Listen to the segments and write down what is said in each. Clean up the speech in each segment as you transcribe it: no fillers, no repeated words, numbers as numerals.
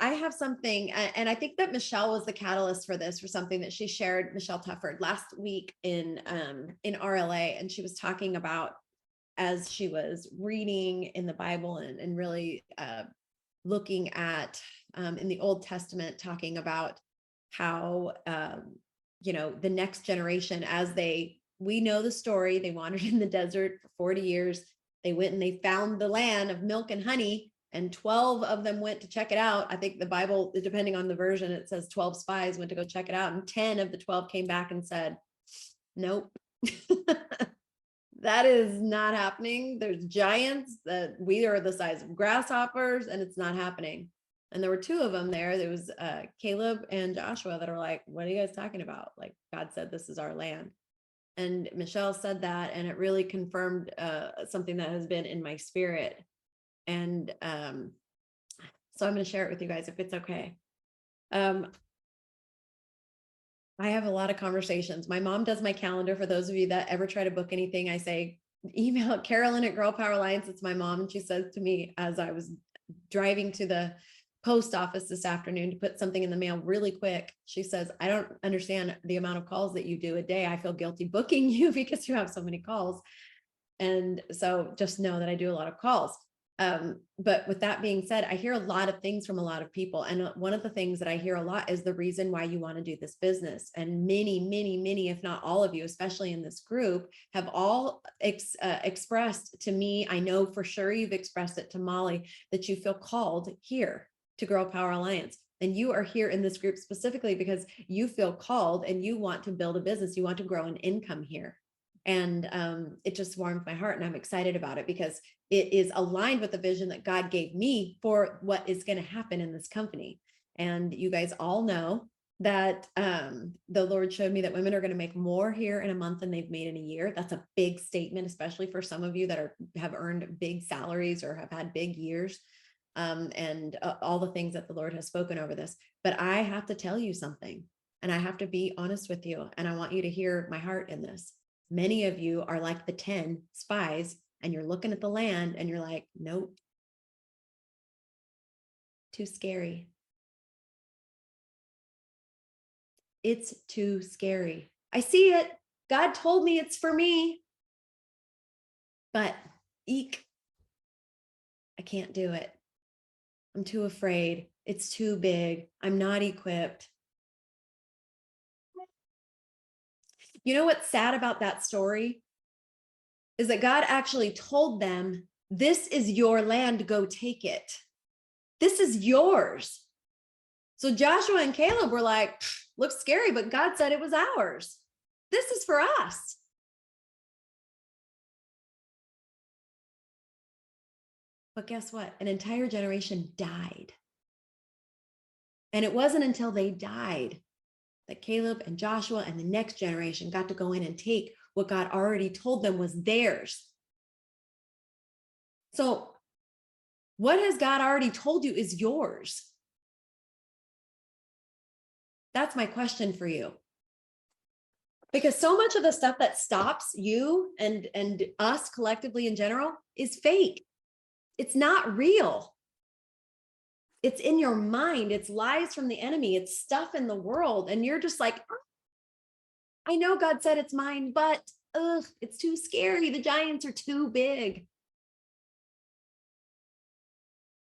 I have something, and I think that Michelle was the catalyst for this, for something that she shared, Michelle Tufford, last week in RLA, and she was talking about, as she was reading in the Bible and really looking at in the Old Testament, talking about how the next generation, we know the story, they wandered in the desert for 40 years. They went and they found the land of milk and honey, and 12 of them went to check it out. I think the Bible, depending on the version, it says 12 spies went to go check it out, and 10 of the 12 came back and said, nope. That is not happening. There's giants that we are the size of grasshoppers, and it's not happening. And there were two of them there. There was Caleb and Joshua that are like, what are you guys talking about? Like, God said, this is our land. And Michelle said that, and it really confirmed something that has been in my spirit. And so I'm going to share it with you guys if it's okay. I have a lot of conversations. My mom does my calendar. For those of you that ever try to book anything, I say, email Carolyn at Girl Power Alliance. It's my mom. And she says to me, as I was driving to the post office this afternoon to put something in the mail really quick, she says, I don't understand the amount of calls that you do a day. I feel guilty booking you because you have so many calls. And so just know that I do a lot of calls. But with that being said, I hear a lot of things from a lot of people. And one of the things that I hear a lot is the reason why you want to do this business. And many, if not all of you, especially in this group, have all expressed to me, I know for sure you've expressed it to Molly, that you feel called here to Girl Power Alliance. And you are here in this group specifically because you feel called and you want to build a business. You want to grow an income here. And it just warmed my heart, and I'm excited about it because it is aligned with the vision that God gave me for what is going to happen in this company. And you guys all know that the Lord showed me that women are going to make more here in a month than they've made in a year. That's a big statement, especially for some of you that have earned big salaries or have had big years, and all the things that the Lord has spoken over this. But I have to tell you something, and I have to be honest with you, and I want you to hear my heart in this. Many of you are like the 10 spies, and you're looking at the land and you're like, nope, too scary. It's too scary. I see it. God told me it's for me, but eek, I can't do it. I'm too afraid. It's too big. I'm not equipped. You know what's sad about that story is that God actually told them, this is your land, go take it. This is yours. So Joshua and Caleb were like, looks scary, but God said it was ours. This is for us. But guess what? An entire generation died. And it wasn't until they died that Caleb and Joshua and the next generation got to go in and take what God already told them was theirs. So what has God already told you is yours? That's my question for you. Because so much of the stuff that stops you and us collectively in general is fake. It's not real. It's in your mind. It's lies from the enemy. It's stuff in the world. And you're just like, oh, I know God said it's mine, but it's too scary. The giants are too big.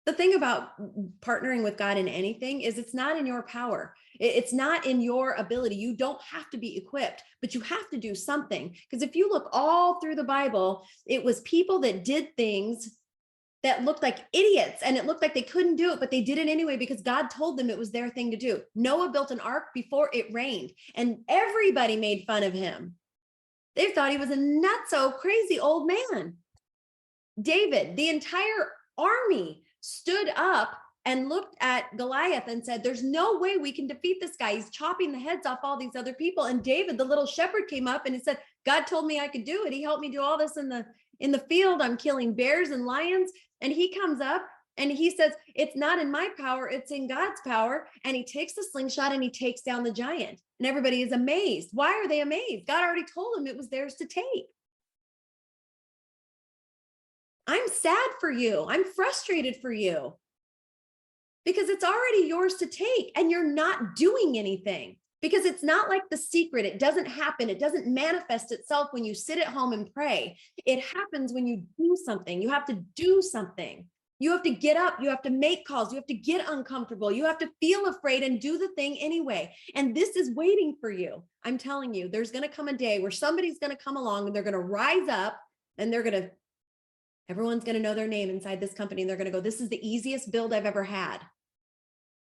The thing about partnering with God in anything is it's not in your power. It's not in your ability. You don't have to be equipped, but you have to do something. Because if you look all through the Bible, it was people that did things that looked like idiots, and it looked like they couldn't do it, but they did it anyway because God told them it was their thing to do. Noah built an ark before it rained, and everybody made fun of him. They thought he was a nutso, crazy old man. David, the entire army stood up and looked at Goliath and said, there's no way we can defeat this guy. He's chopping the heads off all these other people. And David, the little shepherd, came up and he said, God told me I could do it. He helped me do all this in the field. I'm killing bears and lions. And he comes up and he says, it's not in my power, it's in God's power. And he takes the slingshot and he takes down the giant. And everybody is amazed. Why are they amazed? God already told them it was theirs to take. I'm sad for you. I'm frustrated for you. because it's already yours to take and you're not doing anything. Because it's not like The Secret. It doesn't happen. It doesn't manifest itself when you sit at home and pray. It happens when you do something. You have to do something. You have to get up. You have to make calls. You have to get uncomfortable. You have to feel afraid and do the thing anyway. And this is waiting for you. I'm telling you, there's going to come a day where somebody's going to come along and they're going to rise up and everyone's going to know their name inside this company. And they're going to go, this is the easiest build I've ever had.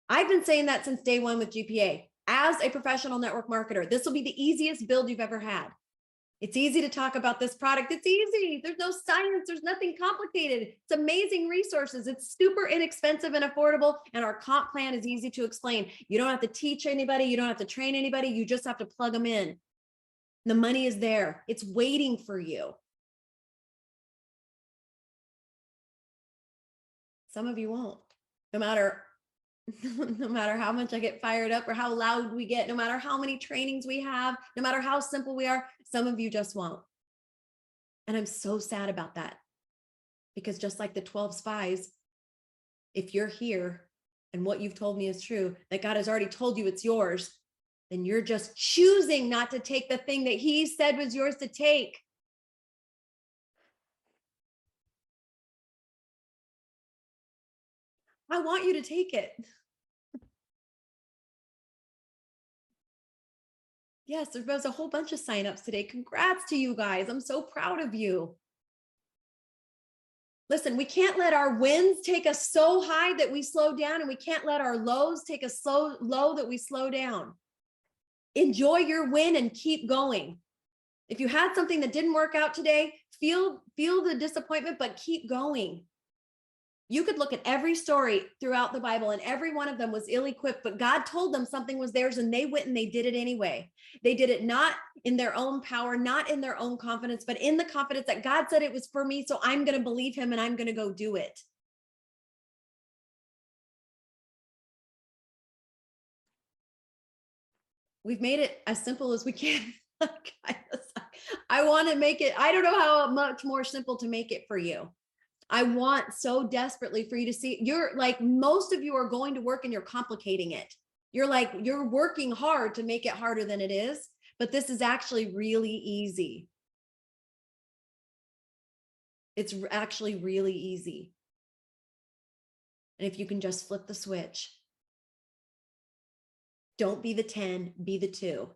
I've been saying that since day one with GPA. As a professional network marketer, this will be the easiest build you've ever had. It's easy to talk about this product. It's easy. There's no science. There's nothing complicated. It's amazing resources. It's super inexpensive and affordable. And our comp plan is easy to explain. You don't have to teach anybody. You don't have to train anybody. You just have to plug them in. The money is there. It's waiting for you. Some of you won't, no matter how much I get fired up or how loud we get, no matter how many trainings we have, no matter how simple we are, some of you just won't. And I'm so sad about that, because just like the 12 spies, if you're here and what you've told me is true, that God has already told you it's yours, then you're just choosing not to take the thing that he said was yours to take. I want you to take it. Yes, there was a whole bunch of signups today. Congrats to you guys. I'm so proud of you. Listen, we can't let our wins take us so high that we slow down, and we can't let our lows take us so low that we slow down. Enjoy your win and keep going. If you had something that didn't work out today, feel the disappointment, but keep going. You could look at every story throughout the Bible, and every one of them was ill-equipped, but God told them something was theirs, and they went and they did it anyway. They did it not in their own power, not in their own confidence, but in the confidence that God said it was for me, so I'm going to believe him and I'm going to go do it. We've made it as simple as we can. I want to make it, I don't know how much more simple to make it for you. I want so desperately for you to see, you're like, most of you are going to work and you're complicating it. You're working hard to make it harder than it is, but this is actually really easy. It's actually really easy. And if you can just flip the switch, don't be the 10, be the 2.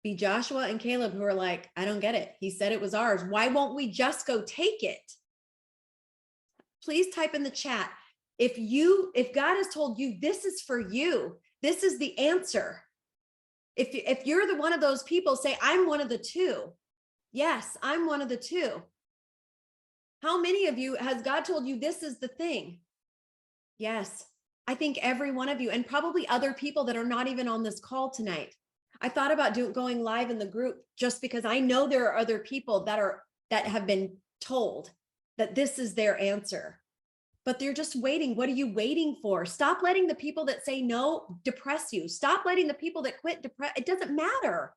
Be Joshua and Caleb, who are like, I don't get it. He said it was ours. Why won't we just go take it? Please type in the chat. If God has told you this is for you, this is the answer. If you're the one of those people, say, I'm one of the 2. Yes, I'm one of the 2. How many of you has God told you this is the thing? Yes, I think every one of you, and probably other people that are not even on this call tonight. I thought about going live in the group just because I know there are other people that have been told that this is their answer, but they're just waiting. What are you waiting for? Stop letting the people that say no depress you. Stop letting the people that quit depress. It doesn't matter.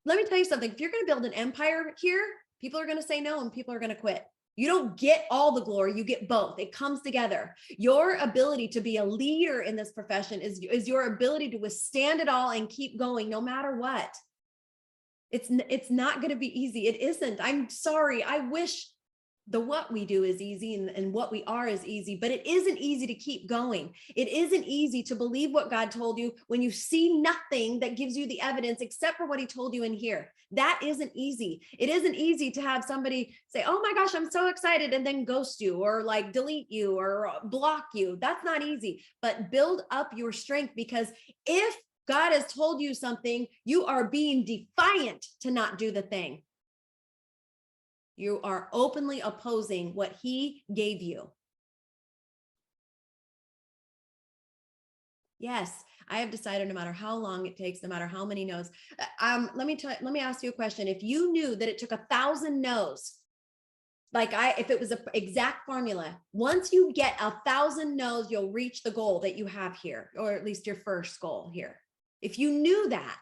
Let me tell you something. If you're going to build an empire here, people are going to say no and people are going to quit. You don't get all the glory, you get both. It comes together. Your ability to be a leader in this profession is your ability to withstand it all and keep going no matter what. It's not going to be easy. It isn't. I'm sorry. I wish the what we do is easy and what we are is easy, but it isn't easy to keep going. It isn't easy to believe what God told you when you see nothing that gives you the evidence except for what he told you in here. That isn't easy. It isn't easy to have somebody say, oh my gosh, I'm so excited, and then ghost you or like delete you or block you. That's not easy, but build up your strength, because if God has told you something, you are being defiant to not do the thing. You are openly opposing what he gave you. Yes, I have decided no matter how long it takes, no matter how many no's. Let me ask you a question. If you knew that it took 1,000 no's, if it was an exact formula, once you get 1,000 no's, you'll reach the goal that you have here, or at least your first goal here. If you knew that,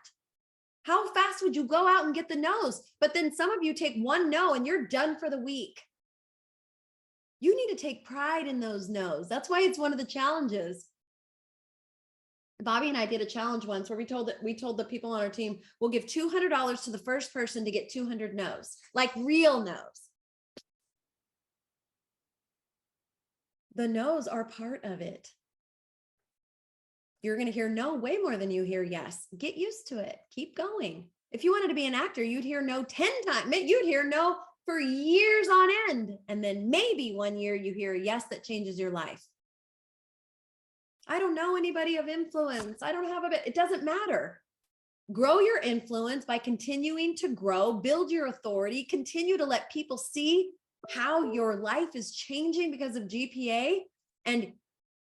how fast would you go out and get the no's? But then some of you take one no and you're done for the week. You need to take pride in those no's. That's why it's one of the challenges. Bobby and I did a challenge once where we told the people on our team, we'll give $200 to the first person to get 200 no's, like real no's. The no's are part of it. You're going to hear no way more than you hear yes. Get used to it. Keep going. If you wanted to be an actor, you'd hear no 10 times. You'd hear no for years on end. And then maybe one year you hear a yes that changes your life. I don't know anybody of influence. I don't have a bit. It doesn't matter. Grow your influence by continuing to grow, build your authority, continue to let people see how your life is changing because of GPA. And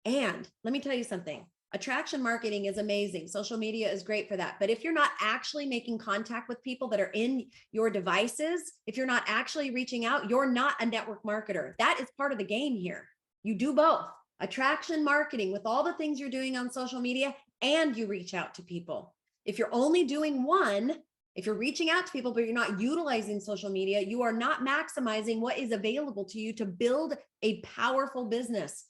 let me tell you something. Attraction marketing is amazing. Social media is great for that. But if you're not actually making contact with people that are in your devices, if you're not actually reaching out, you're not a network marketer. That is part of the game here. You do both. Attraction marketing with all the things you're doing on social media, and you reach out to people. If you're only doing one, if you're reaching out to people, but you're not utilizing social media, you are not maximizing what is available to you to build a powerful business.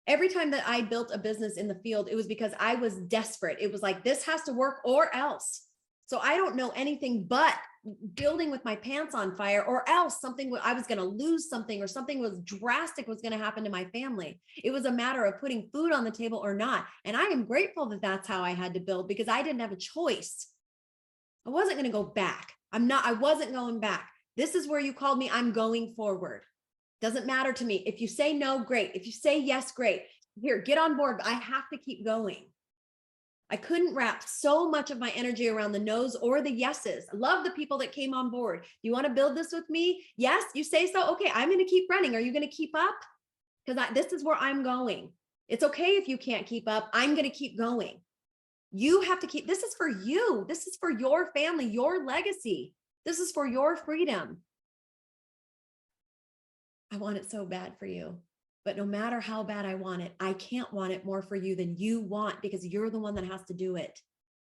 Every time that I built a business in the field, it was because I was desperate. It was like, this has to work or else. So I don't know anything but building with my pants on fire, or else something, I was going to lose something, or something was drastic was going to happen to my family. It was a matter of putting food on the table or not. And I am grateful that that's how I had to build, because I didn't have a choice. I wasn't going to go back. I wasn't going back. This is where you called me. I'm going forward. Doesn't matter to me. If you say no, great. If you say yes, great. Here, get on board. I have to keep going. I couldn't wrap so much of my energy around the no's or the yeses. I love the people that came on board. You want to build this with me? Yes, you say so. Okay, I'm going to keep running. Are you going to keep up? Because this is where I'm going. It's okay if you can't keep up. I'm going to keep going. You have to keep, this is for you. This is for your family, your legacy. This is for your freedom. I want it so bad for you. But no matter how bad I want it, I can't want it more for you than you want, because you're the one that has to do it.